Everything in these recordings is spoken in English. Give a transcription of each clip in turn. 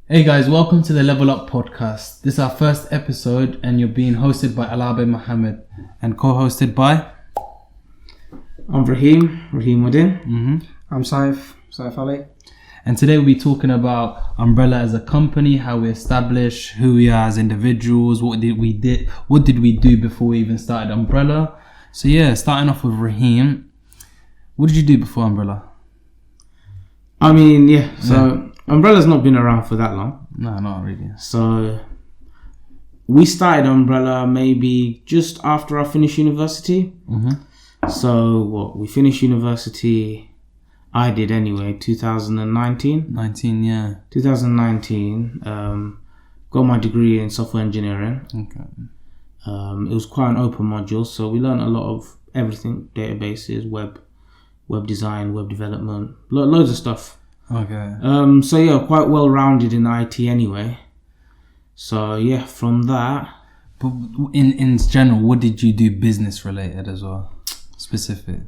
Hey guys, welcome to the Level Up podcast. This is our first episode and you're being hosted by Alabe Mohammed and co-hosted by... I'm Raheem Wadin. I'm Saif Ali. And today we'll be talking about Umbrella as a company, how we established, who we are as individuals, what did we do before we even started Umbrella. So yeah, starting off with Raheem, what did you do before Umbrella? Umbrella's not been around for that long. No, not really. So we started Umbrella maybe just after I finished university. So we finished university, I did anyway, 2019. 2019, got my degree in software engineering. Okay. It was quite an open module, so we learned a lot of everything, databases, web design, web development, loads of stuff. Okay. Quite well rounded in IT anyway. So yeah, from that. But in general, what did you do business related as well? Specific.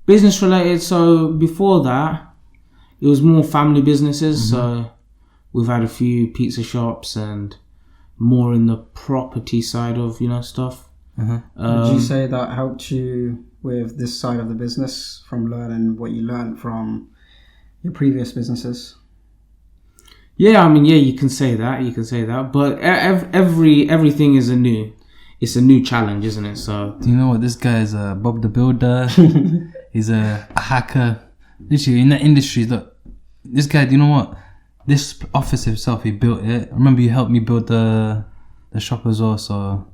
Business related. So before that, it was more family businesses. So we've had a few pizza shops and more in the property side of stuff. Would you say that helped you with this side of the business from learning what you learned from your previous businesses? Yeah, you can say that. But everything is a new challenge, isn't it? So do you know what this guy is? Bob the Builder. He's a hacker. Literally in that industry. Look, this guy. Do you know what? This office himself, he built it. I remember you helped me build the shop as well. So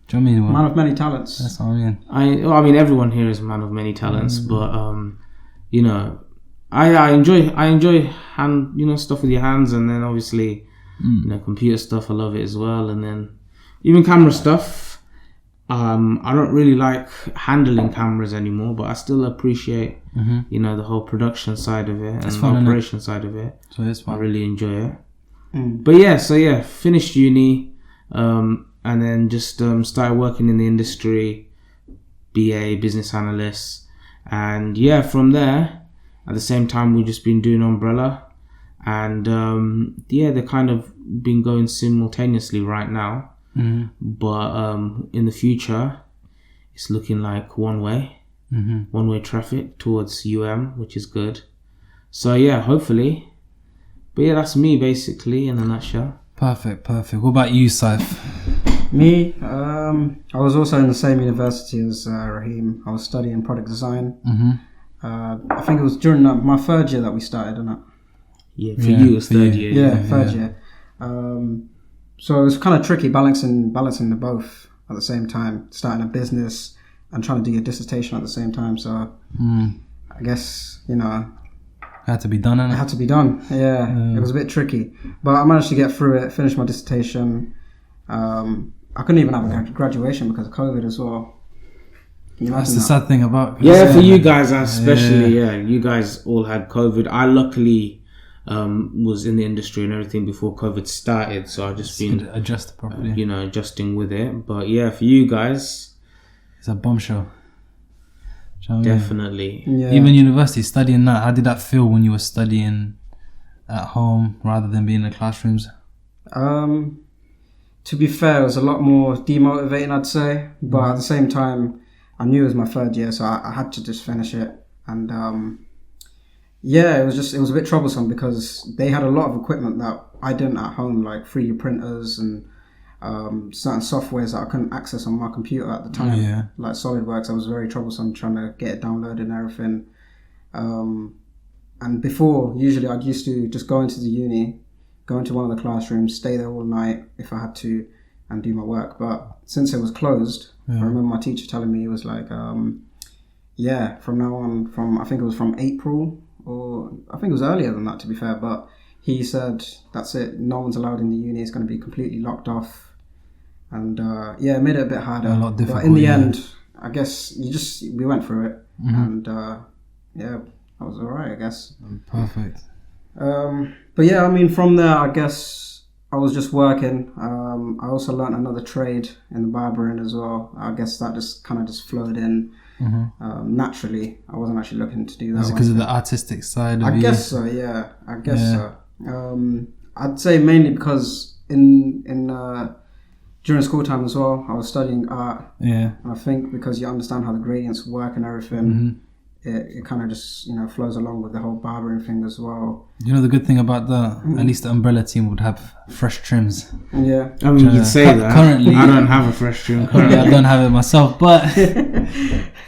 do you know what I mean? Man of many talents. That's what I mean. I mean, everyone here is a man of many talents, but I enjoy hand stuff with your hands, and then obviously computer stuff. I love it as well, and then even camera stuff. I don't really like handling cameras anymore, but I still appreciate the whole production side of it and the operation side of it. So it's fun. I really enjoy it. But finished uni, and then just started working in the industry, BA, business analyst, and from there. At the same time, we've just been doing Umbrella, and they're kind of been going simultaneously right now. But in the future, it's looking like one-way traffic towards which is good. So hopefully. But that's me basically in a nutshell. Perfect. What about you, Saif? Me, I was also in the same university as Raheem. I was studying product design. I think it was during my third year that we started, isn't it? Yeah, for you it was third year. Yeah, third year. So it was kind of tricky balancing the both at the same time, starting a business and trying to do your dissertation at the same time. So I guess, it had to be done, innit? It had to be done, yeah. It was a bit tricky. But I managed to get through it, finish my dissertation. I couldn't even have a graduation because of COVID as well. That's the sad thing about... Yeah, for you guys especially, you guys all had COVID. I luckily was in the industry and everything before COVID started, so I've just been... adjust properly. Adjusting with it. But for you guys... It's a bombshell. Definitely. Yeah. Even university, studying that, how did that feel when you were studying at home rather than being in the classrooms? To be fair, it was a lot more demotivating, I'd say. But at the same time... I knew it was my third year, so I had to just finish it. And it was a bit troublesome because they had a lot of equipment that I didn't at home, like 3D printers and certain softwares that I couldn't access on my computer at the time. Yeah. Like SolidWorks, I was very troublesome trying to get it downloaded and everything. And before, usually I'd used to just go into the uni, go into one of the classrooms, stay there all night if I had to, and do my work. But since it was closed, I remember my teacher telling me, it was like, from now on, I think it was from April, or I think it was earlier than that, to be fair, but he said, that's it, no one's allowed in the uni, it's going to be completely locked off. And it made it a bit harder. A lot difficult, but in the end, I guess we went through it, and that was alright, I guess. Perfect. But from there, I guess I was just working. I also learned another trade in the barbering as well. I guess that just flowed in naturally. I wasn't actually looking to do that. Is it because of the artistic side of I you? guess so, yeah. I guess so. I'd say mainly because in during school time as well, I was studying art. Yeah. And I think because you understand how the gradients work and everything, it kind of just, flows along with the whole barbering thing as well. You know the good thing about that? At least the umbrella team would have fresh trims. Yeah. I mean, you can say that. Currently, I don't have a fresh trim. Currently, I don't have it myself, but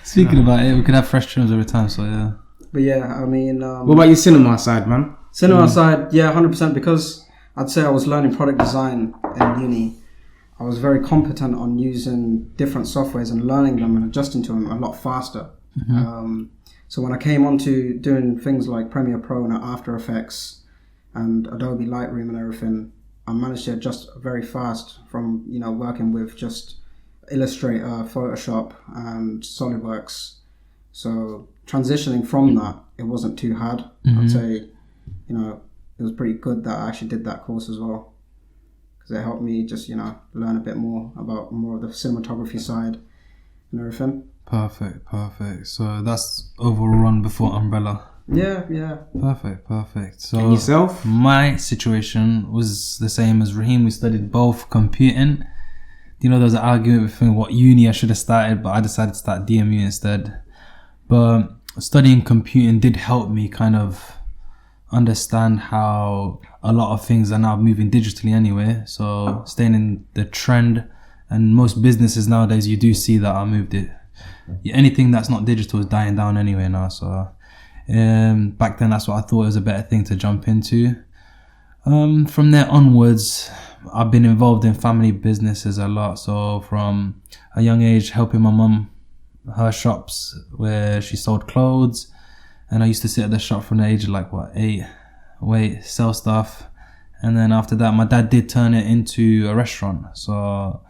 speaking about it, we could have fresh trims every time, so yeah. But yeah, I mean... what about your cinema side, man? Cinema side, yeah, 100%, because I'd say I was learning product design in uni. I was very competent on using different softwares and learning them and adjusting to them a lot faster. So when I came on to doing things like Premiere Pro and After Effects and Adobe Lightroom and everything, I managed to adjust very fast from, working with just Illustrator, Photoshop and SolidWorks. So transitioning from that, it wasn't too hard. I'd say, it was pretty good that I actually did that course as well. Because it helped me just, learn a bit more about more of the cinematography side and everything. Perfect. So that's overall run before Umbrella. Yeah. Perfect. So and yourself? My situation was the same as Raheem. We studied both computing. There was an argument between what uni I should have started, but I decided to start DMU instead. But studying computing did help me kind of understand how a lot of things are now moving digitally anyway. So staying in the trend, and most businesses nowadays, you do see that I moved it. Anything that's not digital is dying down anyway now. So back then, that's what I thought was a better thing to jump into. From there onwards, I've been involved in family businesses a lot. So from a young age, helping my mum, her shops where she sold clothes, and I used to sit at the shop from the age of 8, sell stuff. And then after that, my dad did turn it into a restaurant. So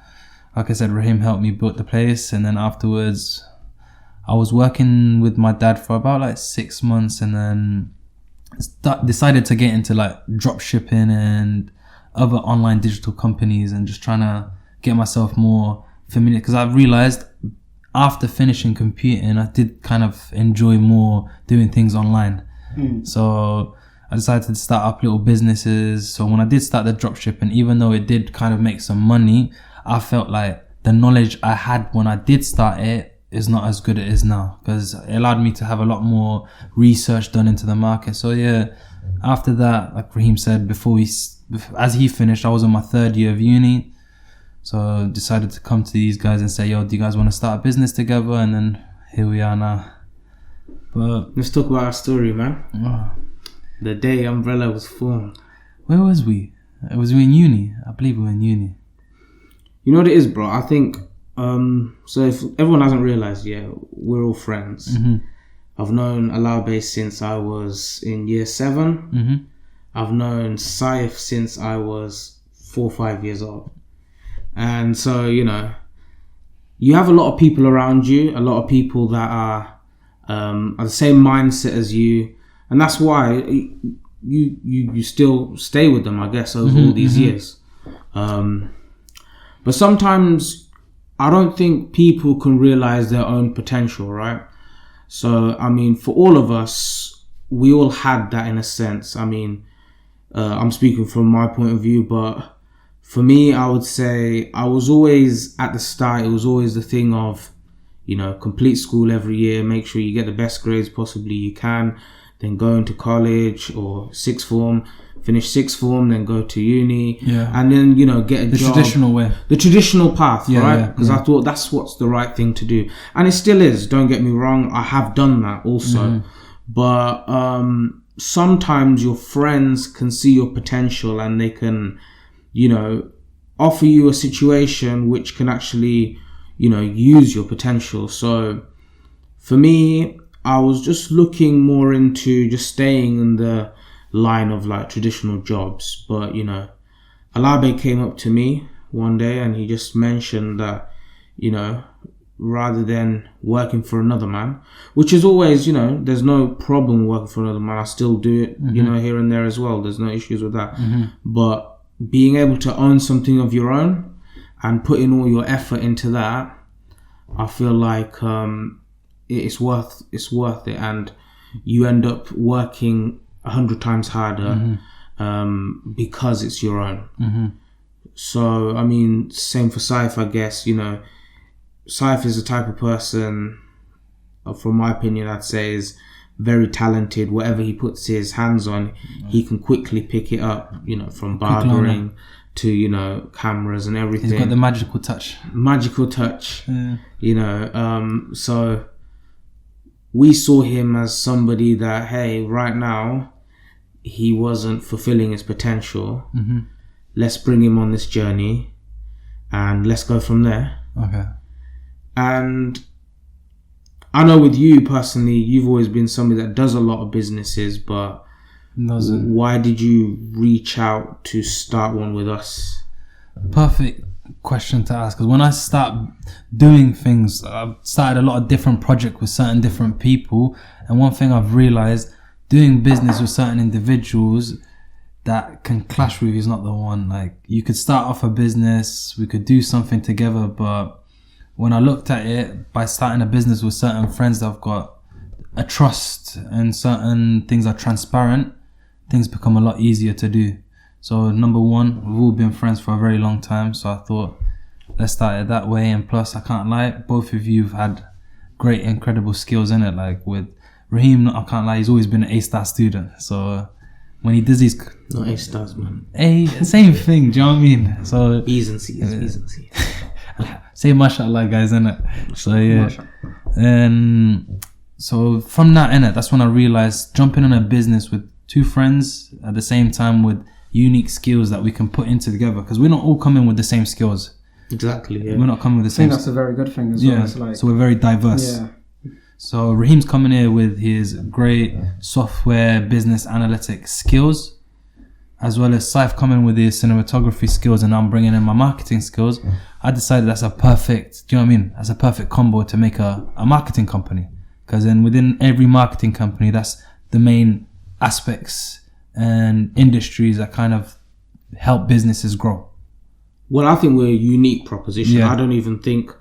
like I said, Raheem helped me build the place, and then afterwards I was working with my dad for about 6 months, and then decided to get into drop shipping and other online digital companies, and just trying to get myself more familiar, because I've realized after finishing computing, I did kind of enjoy more doing things online. So I decided to start up little businesses. So when I did start the drop shipping, even though it did kind of make some money, I felt like the knowledge I had when I did start it is not as good as it is now, because it allowed me to have a lot more research done into the market. So yeah, after that, like Raheem said, as he finished, I was in my 3rd year of uni. So I decided to come to these guys and say, yo, do you guys want to start a business together? And then here we are now. But let's talk about our story, man. The day Umbrella was formed. Where was we? Was we in uni? I believe we were in uni. You know what it is, bro? I think, so if everyone hasn't realised yet, we're all friends. I've known Alabe since I was in year 7. I've known Saif since I was 4 or 5 years old. And so, you have a lot of people around you, a lot of people that are the same mindset as you. And that's why you still stay with them, I guess, over all these years. But sometimes I don't think people can realize their own potential, right? So, I mean, for all of us, we all had that in a sense. I mean, I'm speaking from my point of view, but for me, I would say I was always at the start, it was always the thing of, complete school every year, make sure you get the best grades possibly you can, then go into college or sixth form, finish sixth form, then go to uni, and then, get a job. The traditional way. The traditional path, right? Because I thought that's what's the right thing to do. And it still is, don't get me wrong, I have done that also. But sometimes your friends can see your potential and they can, offer you a situation which can actually, use your potential. So for me, I was just looking more into just staying in the line of traditional jobs. But, Alabe came up to me one day and he just mentioned that, rather than working for another man, which is always, there's no problem working for another man. I still do it, here and there as well. There's no issues with that. But being able to own something of your own and putting all your effort into that, I feel like it's worth it, and you end up working 100 times harder because it's your own. So, I mean, same for Saif, I guess. You know, Saif is the type of person, from my opinion, I'd say is very talented. Whatever he puts his hands on, he can quickly pick it up, you know, from barbering to, you know, cameras and everything. He's got the magical touch. You know. So we saw him as somebody that, hey, right now he wasn't fulfilling his potential. Let's bring him on this journey and let's go from there. Okay. And I know with you personally, you've always been somebody that does a lot of businesses, but why did you reach out to start one with us? Perfect question to ask, because when I start doing things, I've started a lot of different projects with certain different people, and one thing I've realized, doing business with certain individuals that can clash with you is not the one. Like, you could start off a business, we could do something together, but when I looked at it, by starting a business with certain friends that I've got a trust and certain things are transparent, things become a lot easier to do. So number one, we've all been friends for a very long time, so I thought let's start it that way. And plus, I can't lie, both of you have had great, incredible skills in it. Like with Raheem, I can't lie, he's always been an A-star student. So when he does these... Not A-stars, man. Same thing, do you know what I mean? So B's and C's, B's and C's. Say mashallah, guys, innit? So yeah. And so from that, innit, that's when I realized jumping in a business with two friends at the same time with unique skills that we can put into together, because we're not all coming with the same skills. Exactly, yeah. We're not coming with the I same... think that's a very good thing as well. It's like, so we're very diverse. Yeah. So Raheem's coming here with his great software business analytics skills, as well as Saif coming with his cinematography skills, and I'm bringing in my marketing skills. I decided that's a perfect, do you know what I mean? That's a perfect combo to make a marketing company. Because then within every marketing company, that's the main aspects and industries that kind of help businesses grow. Well, I think we're a unique proposition. Yeah. I don't even think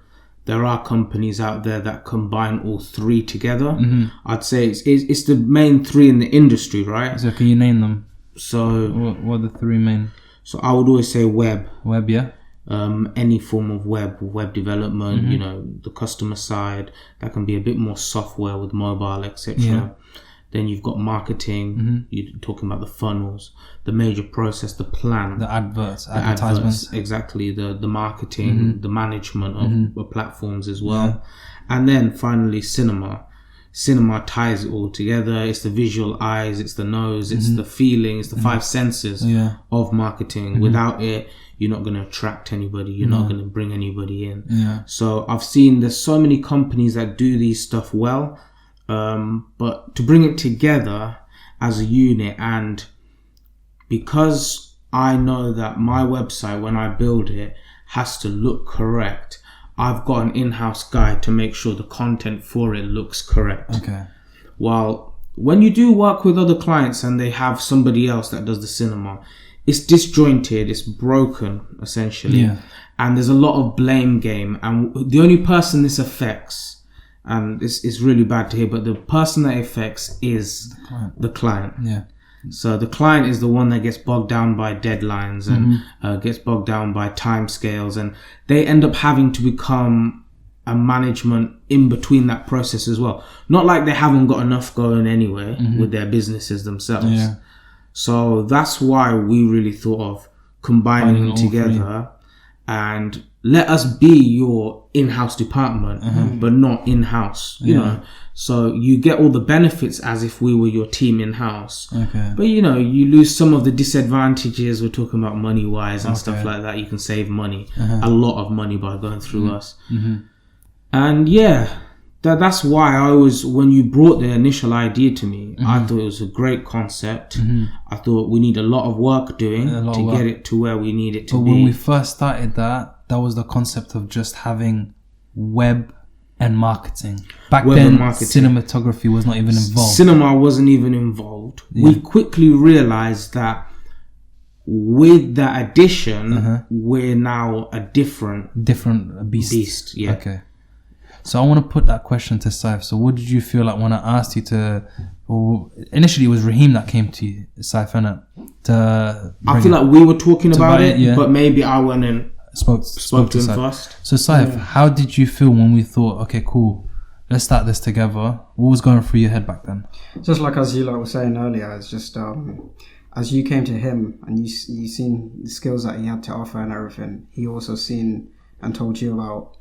there are companies out there that combine all three together. I'd say it's the main three in the industry, right? So can you name them? So what are the three main? So I would always say web. Web, yeah. Any form of web development, you know, the customer side, that can be a bit more software with mobile, etc. Yeah. Then you've got marketing, you're talking about the funnels, the major process, the plan, The advertisements. exactly, the marketing, the management of the platforms as well. And then finally cinema ties it all together. It's the visual eyes, it's the nose, it's the feeling, it's the five senses of marketing. Without it, you're not going to attract anybody, you're not going to bring anybody in. So I've seen there's so many companies that do these stuff well, but to bring it together as a unit, and because I know that my website, when I build it, has to look correct, I've got an in-house guy to make sure the content for it looks correct. Okay. While when you do work with other clients and they have somebody else that does the cinema, it's disjointed, it's broken essentially, and there's a lot of blame game, and the only person this affects, and it's really bad to hear, but the person that affects is the client. Yeah. So the client is the one that gets bogged down by deadlines and gets bogged down by timescales, and they end up having to become a management in between that process as well. Not like they haven't got enough going anyway with their businesses themselves. Yeah. So that's why we really thought of combining them together and let us be your in-house department, but not in-house, you know. So you get all the benefits as if we were your team in-house. Okay. But, you know, you lose some of the disadvantages. We're talking about money-wise and stuff like that. You can save money, a lot of money by going through us. And yeah, that's why I always, when you brought the initial idea to me, I thought it was a great concept. I thought we need a lot of work doing to get it to where we need it to be. But when we first started that was the concept of just having web and marketing. Back then, cinematography was not even involved. Cinema wasn't even involved. We quickly realized that with that addition, we're now a different beast. Yeah. Okay. So I want to put that question to Saif. So what did you feel like when I asked you to... Well, initially it was Raheem that came to you, Saif, innit? I feel like we were talking about it, but maybe I went and spoke to him first. So Saif, how did you feel when we thought, okay, cool, let's start this together? What was going through your head back then? Just like as you were saying earlier, it's just as you came to him and you seen the skills that he had to offer and everything, he also seen and told you about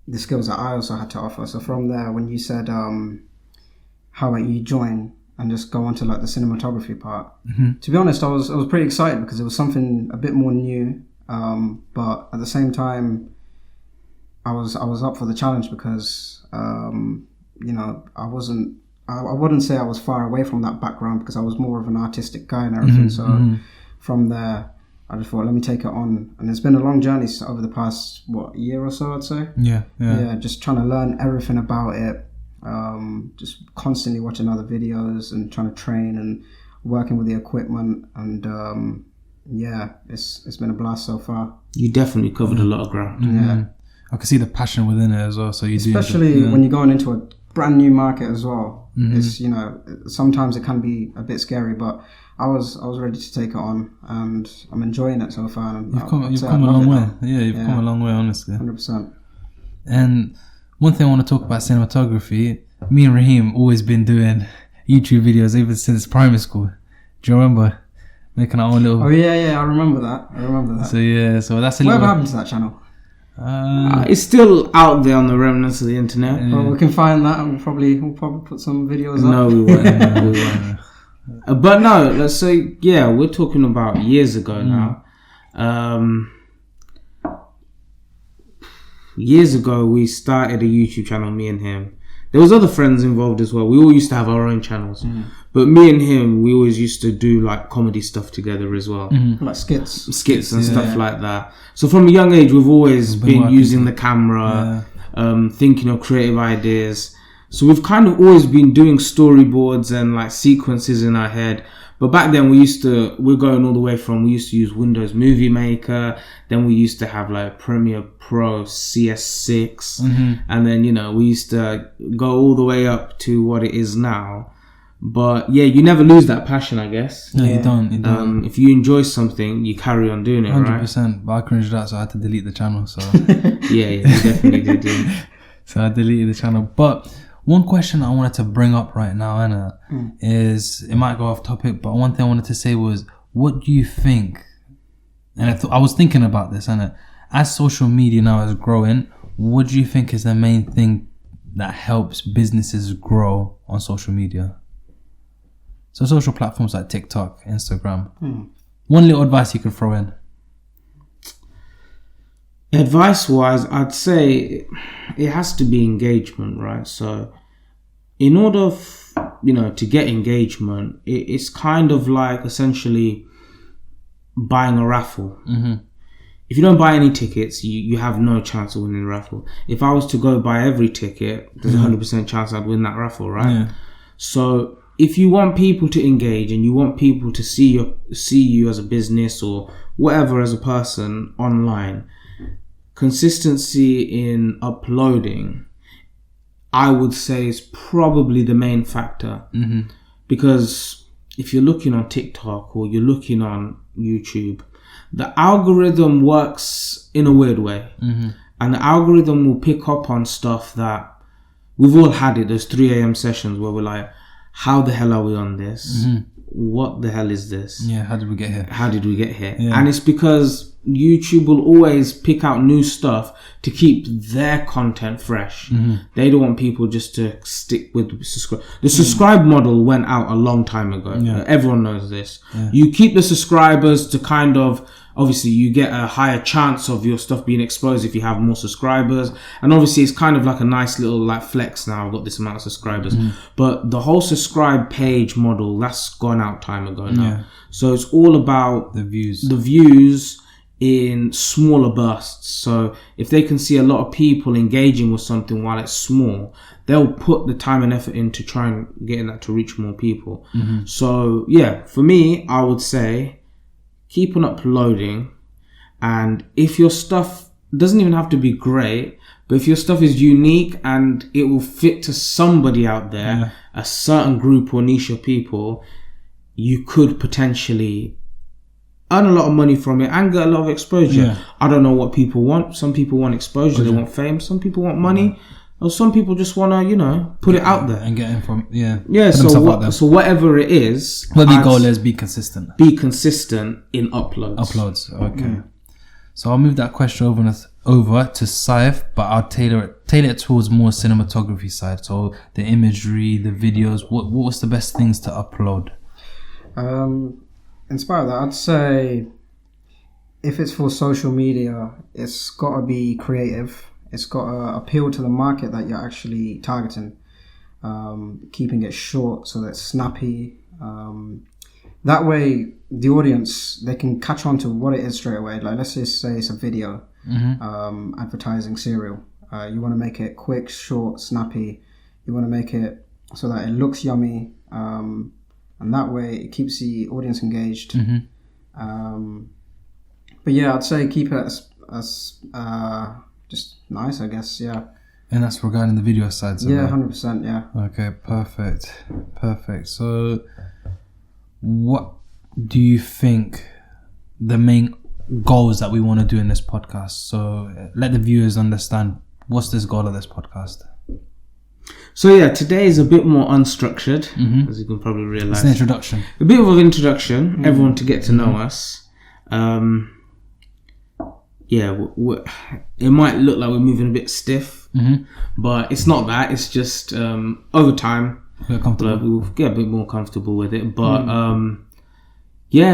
the skills that I also had to offer. So from there, when you said, how about you join and just go on to like the cinematography part, to be honest, I was pretty excited because it was something a bit more new, but at the same time, I was up for the challenge because you know, I wouldn't say I was far away from that background because I was more of an artistic guy and everything. So from there, I just thought, let me take it on. And it's been a long journey over the past, year or so, I'd say. Yeah, just trying to learn everything about it. Just constantly watching other videos and trying to train and working with the equipment. And yeah, it's been a blast so far. You definitely covered a lot of ground. Yeah. I can see the passion within it as well. So you especially when you're going into a brand new market as well. It's, you know, sometimes it can be a bit scary, but I was ready to take it on, and I'm enjoying it so far. And you've come a long way. Yeah, you've come a long way, honestly. 100%. And one thing I want to talk about cinematography. Me and Raheem always been doing YouTube videos even since primary school. Do you remember making our own little? Oh yeah, I remember that. So yeah, so that's a Whatever little. happened to that channel? It's still out there on the remnants of the internet. Well, we can find that, and we'll probably put some videos up. No, we won't. But no, let's say, yeah, we're talking about years ago now. Years ago, we started a YouTube channel, me and him. There was other friends involved as well. We all used to have our own channels. But me and him, we always used to do like comedy stuff together as well. Like skits and stuff like that. So from a young age, we've always been using the camera, thinking of creative ideas. So we've kind of always been doing storyboards and like sequences in our head. But back then we used to use Windows Movie Maker. Then we used to have like Premiere Pro CS6. And then, you know, we used to go all the way up to what it is now. But yeah, you never lose that passion, I guess. No, you don't. If you enjoy something, you carry on doing it, 100%, right? But I cringed out, so I had to delete the channel. So yeah, you definitely did. Yeah. So I deleted the channel. But one question I wanted to bring up right now, Anna, is, it might go off topic, but one thing I wanted to say was, what do you think? And I was thinking about this, Anna, as social media now is growing, what do you think is the main thing that helps businesses grow on social media? So social platforms like TikTok, Instagram. One little advice you could throw in. Advice-wise, I'd say it has to be engagement, right? So in order, to get engagement, it's kind of like essentially buying a raffle. If you don't buy any tickets, you have no chance of winning the raffle. If I was to go buy every ticket, there's a 100% chance I'd win that raffle, right? Yeah. So if you want people to engage and you want people to see you as a business or whatever as a person online, consistency in uploading, I would say, is probably the main factor. Because if you're looking on TikTok or you're looking on YouTube, the algorithm works in a weird way. And the algorithm will pick up on stuff that we've all had it. Those 3 a.m. sessions where we're like, how the hell are we on this? What the hell is this? Yeah, how did we get here? Yeah. And it's because YouTube will always pick out new stuff to keep their content fresh. They don't want people just to stick with subscribe. The subscribe model went out a long time ago. Everyone knows this. You keep the subscribers to kind of, obviously you get a higher chance of your stuff being exposed if you have more subscribers. And obviously it's kind of like a nice little like flex now. I've got this amount of subscribers. But the whole subscribe page model, that's gone out time ago now. So it's all about the views in smaller bursts. So if they can see a lot of people engaging with something while it's small, they'll put the time and effort into trying getting that to reach more people. So yeah, for me, I would say keep on uploading. And if your stuff doesn't even have to be great, but if your stuff is unique and it will fit to somebody out there, a certain group or niche of people, you could potentially earn a lot of money from it and get a lot of exposure. Yeah. I don't know what people want. Some people want exposure, they want fame. Some people want money, or some people just want to, put it out there and get in from Yeah. put themselves out there. So whatever it is, What the goal is, be consistent. Be consistent in uploads. Okay. So I'll move that question over to Saif, but I'll tailor it towards more cinematography side. So the imagery, the videos. What was the best things to upload? Inspired that, I'd say if it's for social media, it's got to be creative. It's got to appeal to the market that you're actually targeting. Keeping it short so that it's snappy. That way, the audience, they can catch on to what it is straight away. Like, let's just say it's a video, advertising cereal. You want to make it quick, short, snappy. You want to make it so that it looks yummy. And that way, it keeps the audience engaged. But yeah, I'd say keep it as just nice, I guess. Yeah. And that's regarding the video side. So 100%. Yeah. Okay. Perfect. So, what do you think the main goals that we want to do in this podcast? So, let the viewers understand what's this goal of this podcast. So yeah, today is a bit more unstructured, as you can probably realize. It's an introduction. A bit of an introduction, everyone to get to know us. It might look like we're moving a bit stiff, but it's not that. It's just over time, we'll get a bit more comfortable with it. But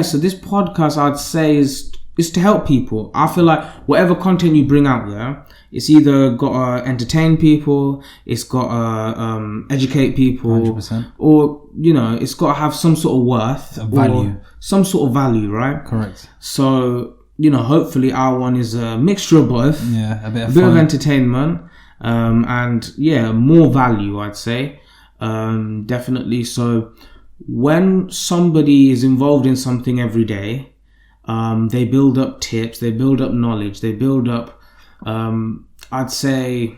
so this podcast, I'd say, is to help people. I feel like whatever content you bring out there, it's either got to entertain people, it's got to educate people, 100%. or it's got to have some sort of worth, value, some sort of value, right? Correct. So hopefully our one is a mixture of both. Yeah, a bit of fun, of entertainment, and more value, I'd say, definitely. So when somebody is involved in something every day, they build up tips, they build up knowledge, they build up, I'd say,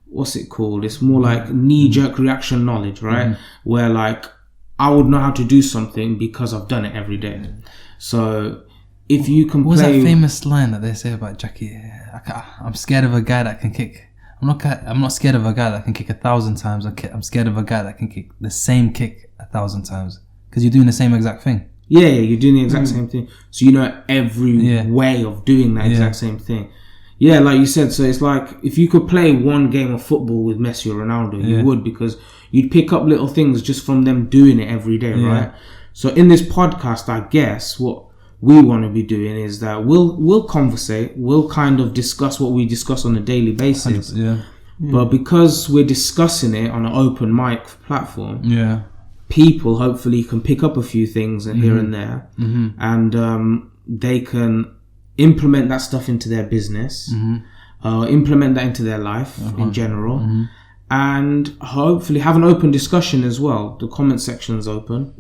what's it called? It's more like knee-jerk reaction knowledge, right? Where like, I would know how to do something because I've done it every day. So if you can what was play... that famous line that they say about Jackie? I'm scared of a guy that can kick... I'm not scared of a guy that can kick 1,000 times. I'm scared of a guy that can kick the same kick 1,000 times. Because you're doing the same exact thing. Yeah, you're doing the exact same thing. So you know every way of doing that exact same thing. Yeah, like you said, so it's like if you could play one game of football with Messi or Ronaldo, you would, because you'd pick up little things just from them doing it every day, right? So in this podcast, I guess what we want to be doing is that we'll conversate, we'll kind of discuss what we discuss on a daily basis. But because we're discussing it on an open mic platform, people hopefully can pick up a few things here and there, and they can implement that stuff into their business, implement that into their life in general, and hopefully have an open discussion as well. The comment section's open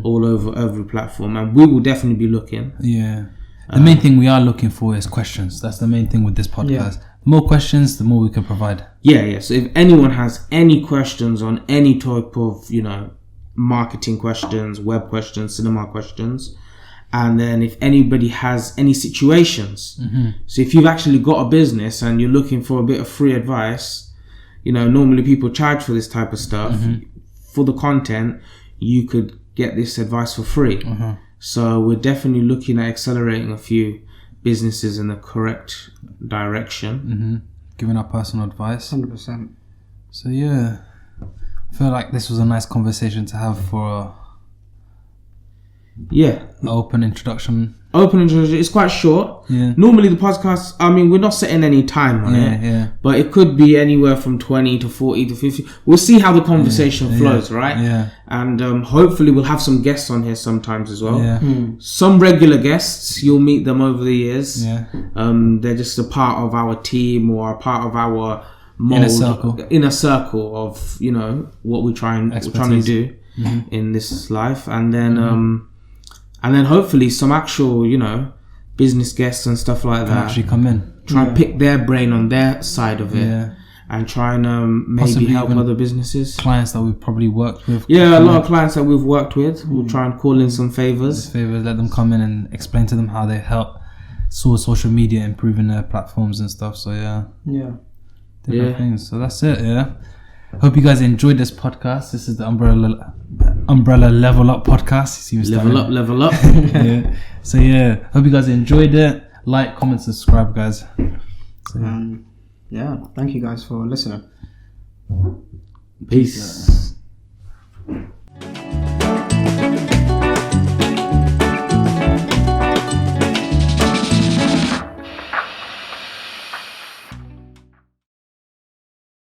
all over every platform, and we will definitely be looking. The main thing we are looking for is questions. That's the main thing with this podcast. The more questions, the more we can provide. So if anyone has any questions on any type of marketing questions, web questions, cinema questions, and then if anybody has any situations, so if you've actually got a business and you're looking for a bit of free advice, normally people charge for this type of stuff. For the content, you could get this advice for free. So we're definitely looking at accelerating a few businesses in the correct direction, giving our personal advice. 100%. So I feel like this was a nice conversation to have for an open introduction. It's quite short. Normally the podcast, we're not setting any time on it, but it could be anywhere from 20 to 40 to 50. We'll see how the conversation flows, right? And hopefully we'll have some guests on here sometimes as well. Some regular guests, you'll meet them over the years. They're just a part of our team or a part of our mold, inner circle of what we're trying to do in this life, and then hopefully some actual business guests and stuff like that actually come in, try and pick their brain on their side of it, and try and maybe Possibly help even other businesses. Clients that we've probably worked with. Yeah, a lot of clients that we've worked with. We'll try and call in some favors. Let them come in and explain to them how they help social media improving their platforms and stuff. So different things. So that's it. Hope you guys enjoyed this podcast. This is the Umbrella Level Up podcast. Level up. Yeah. So hope you guys enjoyed it. Like, comment, subscribe, guys. So, thank you guys for listening. Peace.